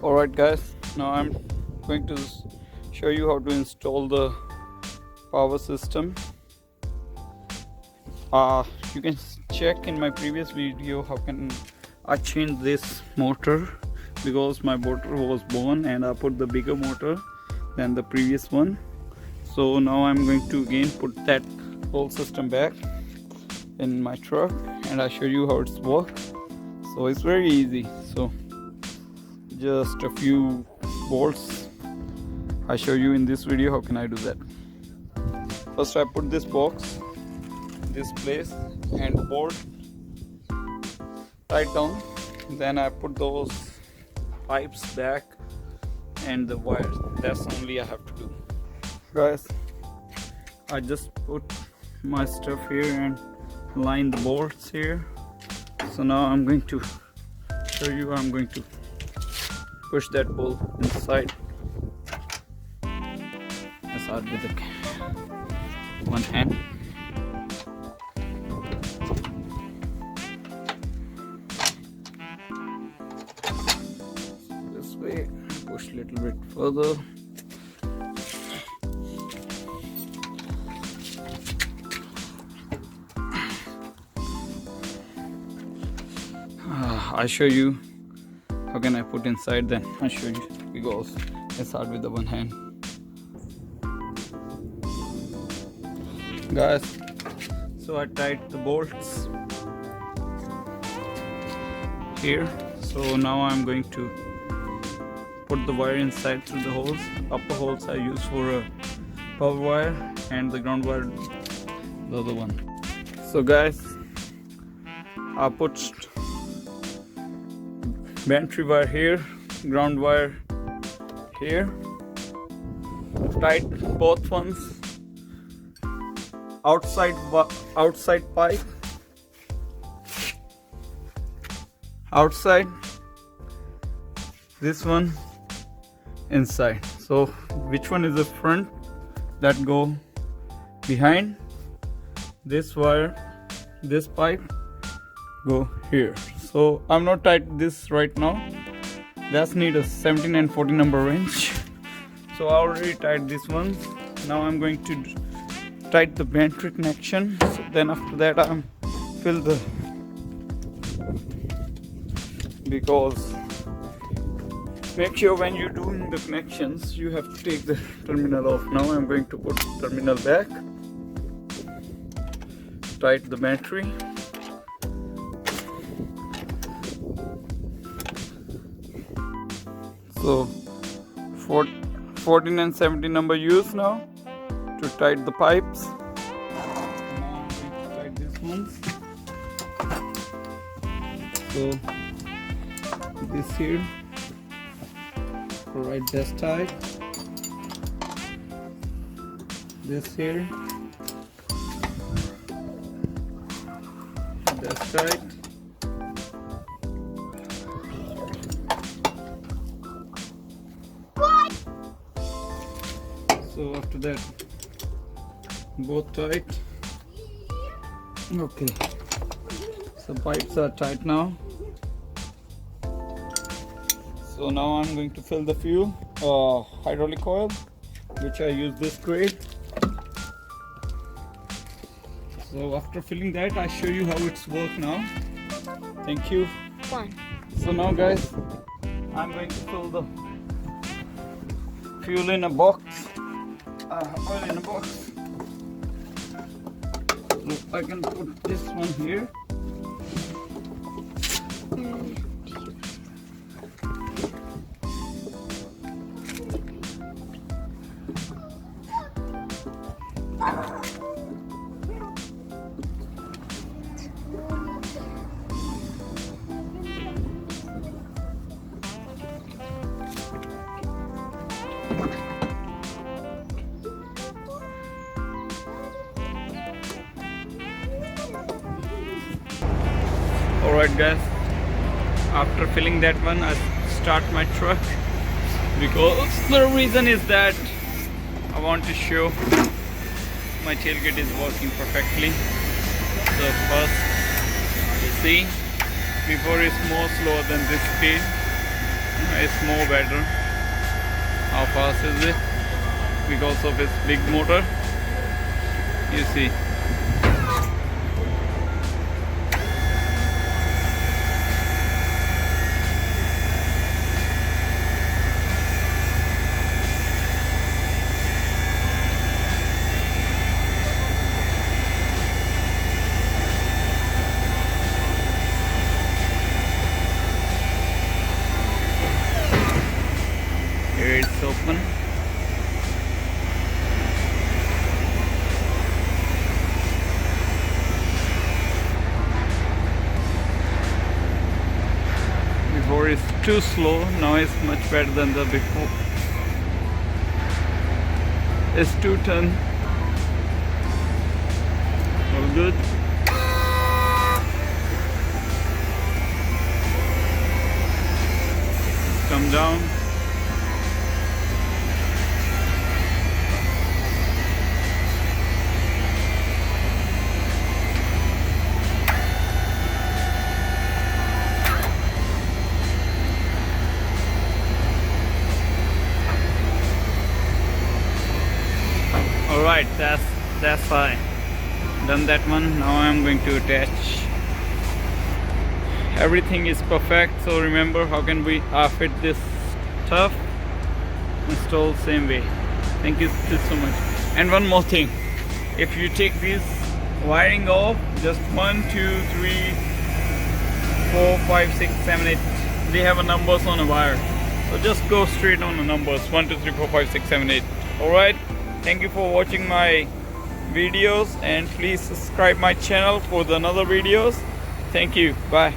Alright guys, now I'm going to show you how to install the power system. You can check in my previous video how can I change this motor, because my motor was born and I put the bigger motor than the previous one. So now I'm going to again put that whole system back in my truck and I show you how it's works. So it's very easy. So just a few bolts I show you in this video how can I do that. First I put this box this place and bolt tight down, then I put those pipes back and the wires. That's only I have to do. Guys, I just put my stuff here and line the bolts here. So now I'm going to show you how I'm going to push that bolt inside. I start with the one hand. This way, push a little bit further. I show you how can I put inside, then I show you, because I start with the one hand. Guys, so I tied the bolts here. So now I'm going to put the wire inside through the holes. Upper holes I use for a power wire and the ground wire the other one. So guys, I put battery wire here, ground wire here, tied both ones, outside pipe, outside, this one inside. So which one is the front, that go behind, this wire, this pipe go here. So I'm not tight this right now, that's need a 17 and 14 number wrench. So I already tied this one. Now I'm going to tight the battery connection. So then after that I'm fill the, because make sure when you're doing the connections you have to take the terminal off. Now I'm going to put terminal back, tight the battery. So 14 and 17 number used now to tight the pipes. Now I'm going to tight this one. So this here, right, that's tight. This here, that's tight. So after that, both tight. Okay, so pipes are tight now. So now I'm going to fill the fuel, hydraulic oil, which I use this grade. So after filling that, I show you how it's work now. Thank you. So now guys, I'm going to fill the fuel in a box. Oil in a box. So I can put this one here. Alright guys, after filling that one I start my truck, because the reason is that I want to show my tailgate is working perfectly. So first you see, before it's more slower than this speed, It's more better. How fast is it? Because of its big motor. You see. Here it's open. Before it's too slow, now it's much better than the before. It's 2 ton. All good. Come down. Alright, that's fine. Done that one. Now I'm going to attach. Everything is perfect. So remember, how can we fit this stuff? Install same way. Thank you so much. And one more thing, if you take this wiring off, just 1 2 3 4 5 6 7 8, they have a numbers on a wire, so just go straight on the numbers 1 2 3 4 5 6 7 8. All right, thank you for watching my videos, and please subscribe my channel for the another videos. Thank you. Bye.